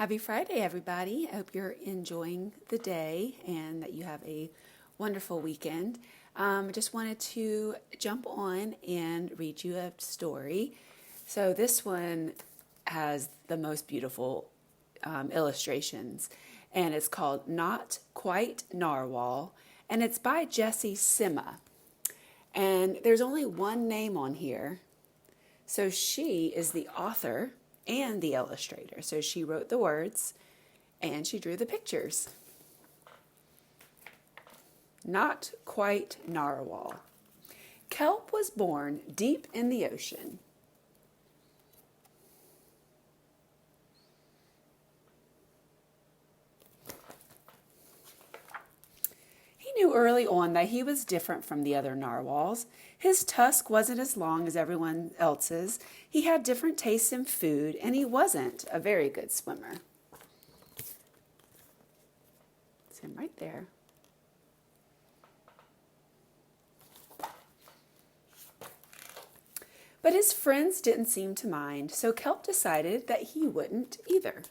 Happy Friday, everybody. I hope you're enjoying the day and that you have a wonderful weekend. I just wanted to jump on and read you a story. So this one has the most beautiful illustrations, and it's called Not Quite Narwhal, and it's by Jessie, Sima. And there's only one name on here, so she is the author and the illustrator. So she wrote the words and she drew the pictures. Not Quite Narwhal. Kelp was born deep in the ocean. He knew early on that he was different from the other narwhals. His tusk wasn't as long as everyone else's, he had different tastes in food, and he wasn't a very good swimmer. It's him right there. But his friends didn't seem to mind, so Kelp decided that he wouldn't either.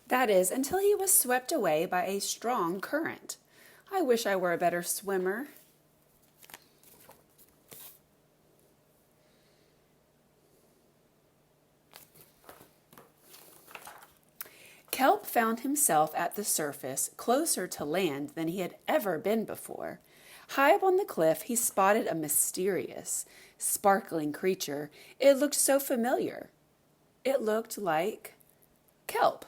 That is, until he was swept away by a strong current. I wish I were a better swimmer. Kelp found himself at the surface, closer to land than he had ever been before. High up on the cliff, he spotted a mysterious, sparkling creature. It looked so familiar. It looked like kelp.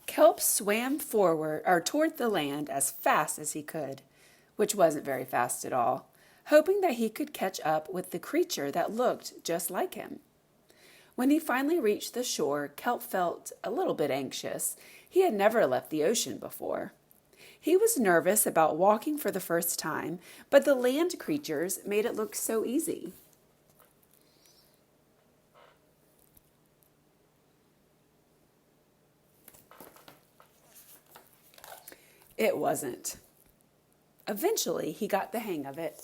Kelp swam forward or toward the land as fast as he could, which wasn't very fast at all, hoping that he could catch up with the creature that looked just like him. When he finally reached the shore, Kelp felt a little bit anxious. He had never left the ocean before. He was nervous about walking for the first time, but the land creatures made it look so easy. It wasn't. Eventually, he got the hang of it.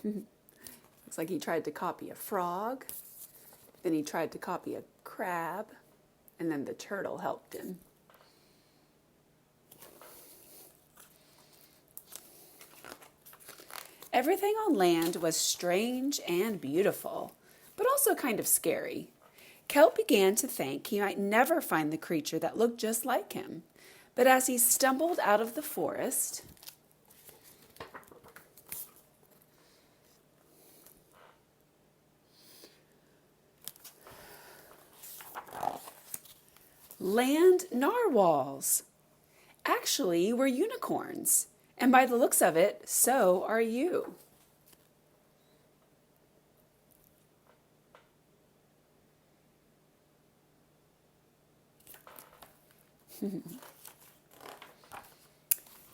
Looks like he tried to copy a frog, then he tried to copy a crab, and then the turtle helped him. Everything on land was strange and beautiful, but also kind of scary. Kelp began to think he might never find the creature that looked just like him. But as he stumbled out of the forest, land narwhals actually were unicorns. And by the looks of it, so are you.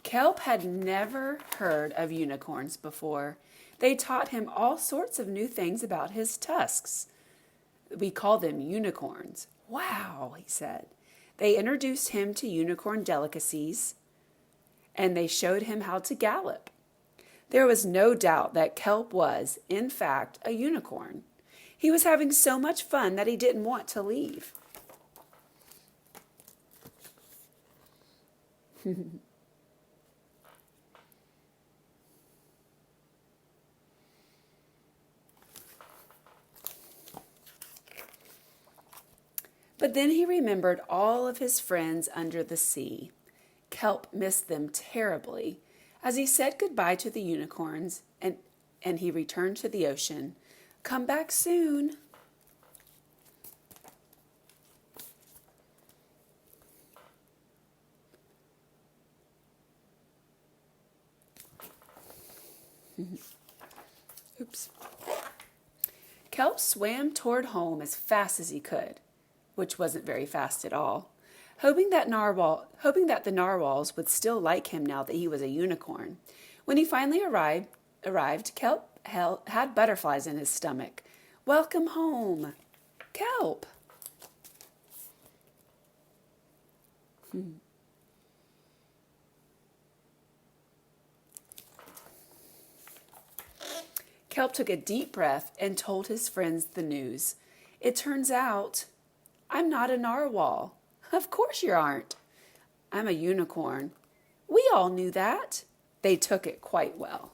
Kelp had never heard of unicorns before. They taught him all sorts of new things about his tusks. We call them unicorns. Wow, he said. They introduced him to unicorn delicacies, and they showed him how to gallop. There was no doubt that Kelp was, in fact, a unicorn. He was having so much fun that he didn't want to leave. But then he remembered all of his friends under the sea. Kelp missed them terribly. As he said goodbye to the unicorns and he returned to the ocean, "Come back soon." Oops. Kelp swam toward home as fast as he could, which wasn't very fast at all, hoping that the narwhals would still like him now that he was a unicorn. When he finally arrived, Kelp had butterflies in his stomach. Welcome home, Kelp. Kelp took a deep breath and told his friends the news. It turns out I'm not a narwhal. Of course you aren't. I'm a unicorn. We all knew that. They took it quite well.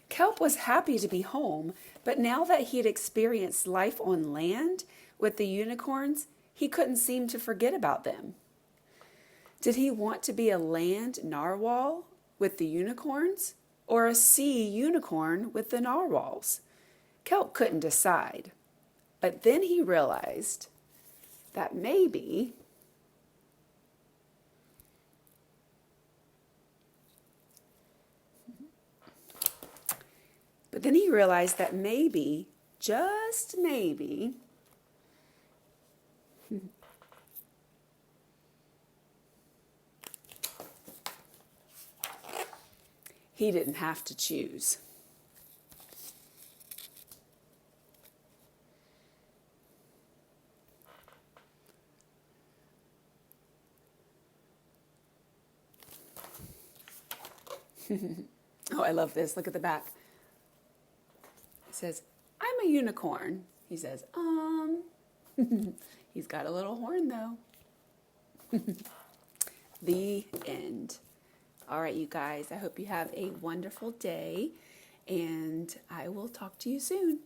Kelp was happy to be home, but now that he had experienced life on land with the unicorns, he couldn't seem to forget about them. Did he want to be a land narwhal with the unicorns or a sea unicorn with the narwhals? Kelp couldn't decide, but then he realized that maybe just maybe, he didn't have to choose. Oh, I love this. Look at the back. It says, I'm a unicorn. He says, He's got a little horn, though. The end. All right, you guys. I hope you have a wonderful day, and I will talk to you soon.